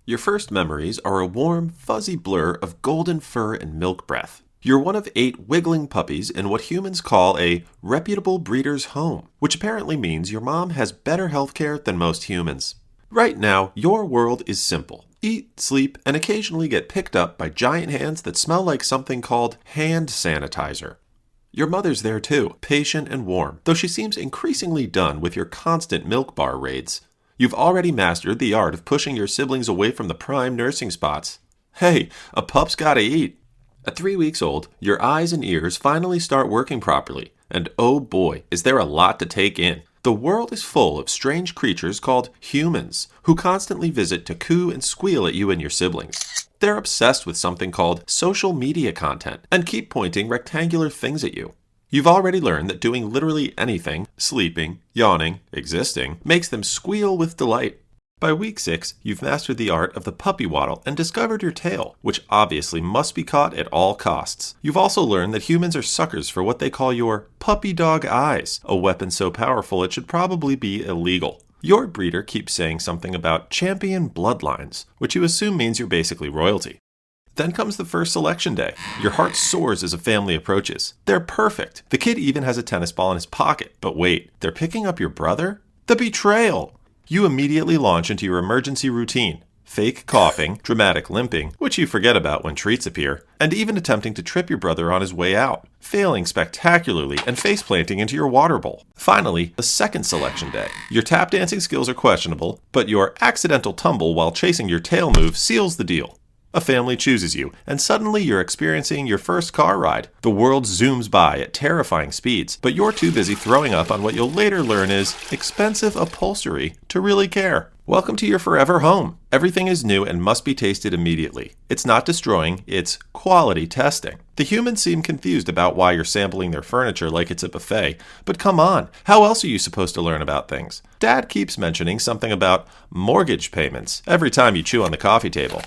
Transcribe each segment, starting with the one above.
Your first memories are a warm, fuzzy blur of golden fur and milk breath. You're one of 8 wiggling puppies in what humans call a reputable breeder's home, which apparently means your mom has better healthcare than most humans. Right now, your world is simple. Eat, sleep, and occasionally get picked up by giant hands that smell like something called hand sanitizer. Your mother's there too, patient and warm, though she seems increasingly done with your constant milk bar raids. You've already mastered the art of pushing your siblings away from the prime nursing spots. Hey, a pup's gotta eat. At 3 weeks old, your eyes and ears finally start working properly, and oh boy, is there a lot to take in. The world is full of strange creatures called humans, who constantly visit to coo and squeal at you and your siblings. They're obsessed with something called social media content, and keep pointing rectangular things at you. You've already learned that doing literally anything, sleeping, yawning, existing, makes them squeal with delight. By week 6, you've mastered the art of the puppy waddle and discovered your tail, which obviously must be caught at all costs. You've also learned that humans are suckers for what they call your puppy dog eyes, a weapon so powerful it should probably be illegal. Your breeder keeps saying something about champion bloodlines, which you assume means you're basically royalty. Then comes the first selection day. Your heart soars as a family approaches. They're perfect. The kid even has a tennis ball in his pocket. But wait, they're picking up your brother? The betrayal! You immediately launch into your emergency routine. Fake coughing, dramatic limping, which you forget about when treats appear, and even attempting to trip your brother on his way out, failing spectacularly and face planting into your water bowl. Finally, the second selection day. Your tap dancing skills are questionable, but your accidental tumble while chasing your tail move seals the deal. A family chooses you, and suddenly you're experiencing your first car ride. The world zooms by at terrifying speeds, but you're too busy throwing up on what you'll later learn is expensive upholstery to really care. Welcome to your forever home. Everything is new and must be tasted immediately. It's not destroying, it's quality testing. The humans seem confused about why you're sampling their furniture like it's a buffet, but come on, how else are you supposed to learn about things? Dad keeps mentioning something about mortgage payments every time you chew on the coffee table.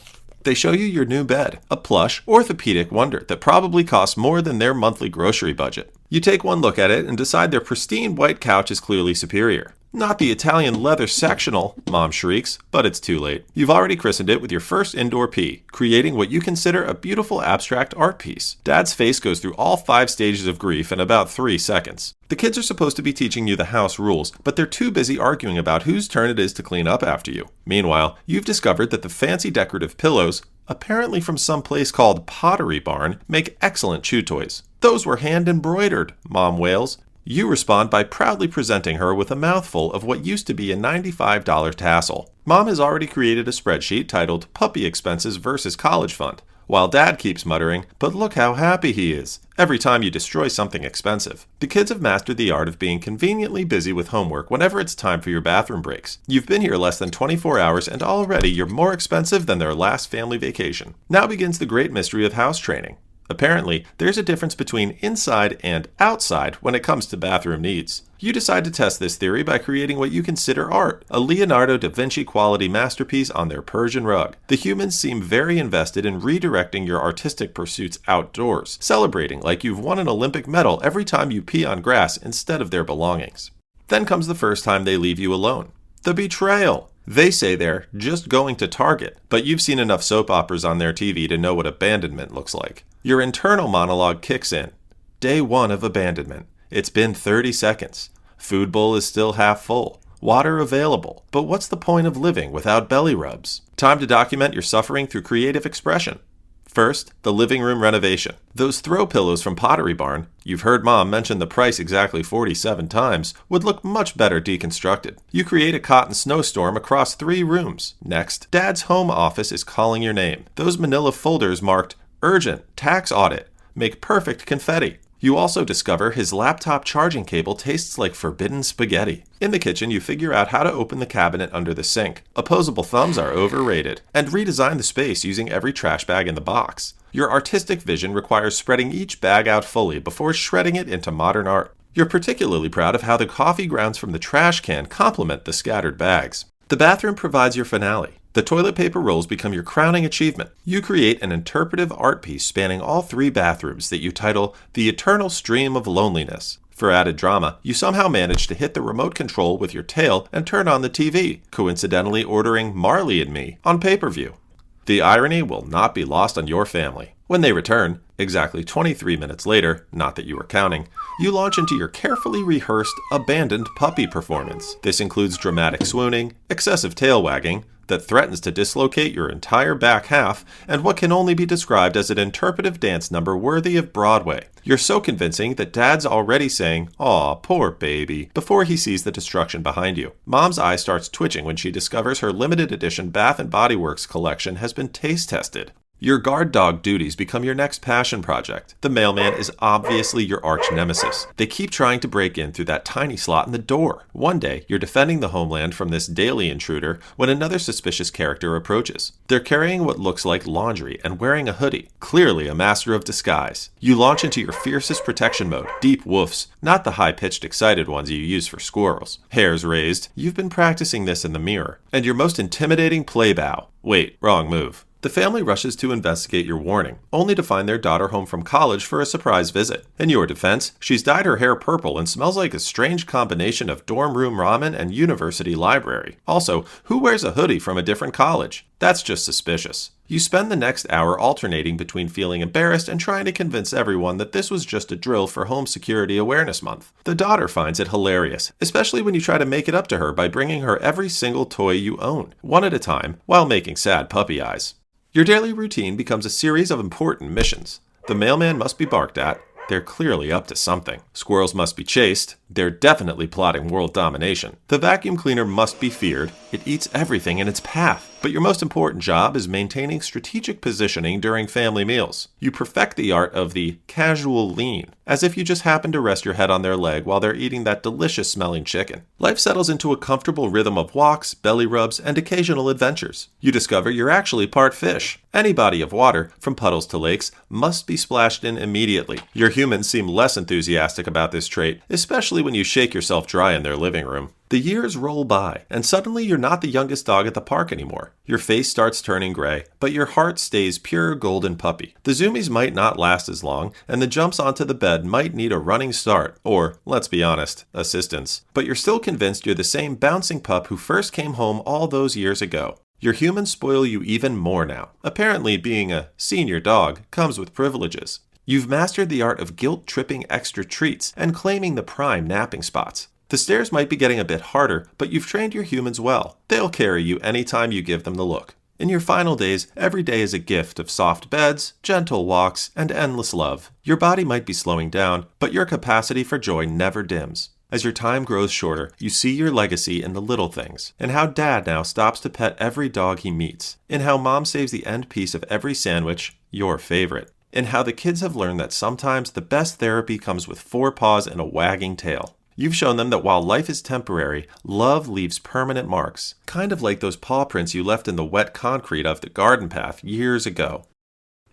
They show you your new bed, a plush, orthopedic wonder that probably costs more than their monthly grocery budget. You take one look at it and decide their pristine white couch is clearly superior. Not the Italian leather sectional, Mom shrieks, but it's too late. You've already christened it with your first indoor pee, creating what you consider a beautiful abstract art piece. Dad's face goes through all 5 stages of grief in about 3 seconds. The kids are supposed to be teaching you the house rules, but they're too busy arguing about whose turn it is to clean up after you. Meanwhile, you've discovered that the fancy decorative pillows, apparently from some place called Pottery Barn, make excellent chew toys. Those were hand embroidered, Mom wails. You respond by proudly presenting her with a mouthful of what used to be a $95 tassel. Mom has already created a spreadsheet titled Puppy Expenses versus College Fund, while Dad keeps muttering, "But look how happy he is," every time you destroy something expensive. The kids have mastered the art of being conveniently busy with homework whenever it's time for your bathroom breaks. You've been here less than 24 hours and already you're more expensive than their last family vacation. Now begins the great mystery of house training. Apparently, there's a difference between inside and outside when it comes to bathroom needs. You decide to test this theory by creating what you consider art, a Leonardo da Vinci quality masterpiece on their Persian rug. The humans seem very invested in redirecting your artistic pursuits outdoors, celebrating like you've won an Olympic medal every time you pee on grass instead of their belongings. Then comes the first time they leave you alone. The betrayal. They say they're just going to Target, but you've seen enough soap operas on their TV to know what abandonment looks like. Your internal monologue kicks in. Day 1 of abandonment. It's been 30 seconds. Food bowl is still half full. Water available. But what's the point of living without belly rubs? Time to document your suffering through creative expression. First, the living room renovation. Those throw pillows from Pottery Barn, you've heard Mom mention the price exactly 47 times, would look much better deconstructed. You create a cotton snowstorm across 3 rooms. Next, Dad's home office is calling your name. Those manila folders marked Urgent, Tax Audit make perfect confetti. You also discover his laptop charging cable tastes like forbidden spaghetti. In the kitchen, you figure out how to open the cabinet under the sink. Opposable thumbs are overrated. And redesign the space using every trash bag in the box. Your artistic vision requires spreading each bag out fully before shredding it into modern art. You're particularly proud of how the coffee grounds from the trash can complement the scattered bags. The bathroom provides your finale. The toilet paper rolls become your crowning achievement. You create an interpretive art piece spanning all 3 bathrooms that you title The Eternal Stream of Loneliness. For added drama, you somehow manage to hit the remote control with your tail and turn on the TV, coincidentally ordering Marley and Me on pay-per-view. The irony will not be lost on your family. When they return, exactly 23 minutes later, not that you were counting, you launch into your carefully rehearsed, abandoned puppy performance. This includes dramatic swooning, excessive tail wagging, that threatens to dislocate your entire back half, and what can only be described as an interpretive dance number worthy of Broadway. You're so convincing that Dad's already saying, "Aw, poor baby," before he sees the destruction behind you. Mom's eye starts twitching when she discovers her limited edition Bath & Body Works collection has been taste tested. Your guard dog duties become your next passion project. The mailman is obviously your arch nemesis. They keep trying to break in through that tiny slot in the door. One day, you're defending the homeland from this daily intruder when another suspicious character approaches. They're carrying what looks like laundry and wearing a hoodie, clearly a master of disguise. You launch into your fiercest protection mode, deep woofs, not the high-pitched excited ones you use for squirrels. Hairs raised, you've been practicing this in the mirror. And your most intimidating play bow. Wait, wrong move. The family rushes to investigate your warning, only to find their daughter home from college for a surprise visit. In your defense, she's dyed her hair purple and smells like a strange combination of dorm room ramen and university library. Also, who wears a hoodie from a different college? That's just suspicious. You spend the next hour alternating between feeling embarrassed and trying to convince everyone that this was just a drill for Home Security Awareness Month. The daughter finds it hilarious, especially when you try to make it up to her by bringing her every single toy you own, one at a time, while making sad puppy eyes. Your daily routine becomes a series of important missions. The mailman must be barked at. They're clearly up to something. Squirrels must be chased. They're definitely plotting world domination. The vacuum cleaner must be feared. It eats everything in its path. But your most important job is maintaining strategic positioning during family meals. You perfect the art of the casual lean, as if you just happen to rest your head on their leg while they're eating that delicious smelling chicken. Life settles into a comfortable rhythm of walks, belly rubs, and occasional adventures. You discover you're actually part fish. Any body of water, from puddles to lakes, must be splashed in immediately. Your humans seem less enthusiastic about this trait, especially when you shake yourself dry in their living room. The years roll by, and suddenly you're not the youngest dog at the park anymore. Your face starts turning gray, but your heart stays pure golden puppy. The zoomies might not last as long, and the jumps onto the bed might need a running start, or, let's be honest, assistance. But you're still convinced you're the same bouncing pup who first came home all those years ago. Your humans spoil you even more now. Apparently, being a senior dog comes with privileges. You've mastered the art of guilt-tripping extra treats and claiming the prime napping spots. The stairs might be getting a bit harder, but you've trained your humans well. They'll carry you anytime you give them the look. In your final days, every day is a gift of soft beds, gentle walks, and endless love. Your body might be slowing down, but your capacity for joy never dims. As your time grows shorter, you see your legacy in the little things, in how Dad now stops to pet every dog he meets, in how Mom saves the end piece of every sandwich, your favorite, in how the kids have learned that sometimes the best therapy comes with 4 paws and a wagging tail. You've shown them that while life is temporary, love leaves permanent marks, kind of like those paw prints you left in the wet concrete of the garden path years ago.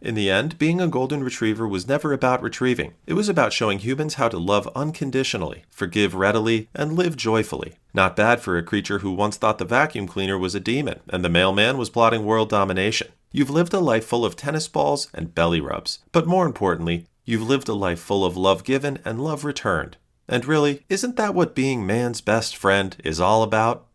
In the end, being a golden retriever was never about retrieving. It was about showing humans how to love unconditionally, forgive readily, and live joyfully. Not bad for a creature who once thought the vacuum cleaner was a demon and the mailman was plotting world domination. You've lived a life full of tennis balls and belly rubs. But more importantly, you've lived a life full of love given and love returned. And really, isn't that what being man's best friend is all about?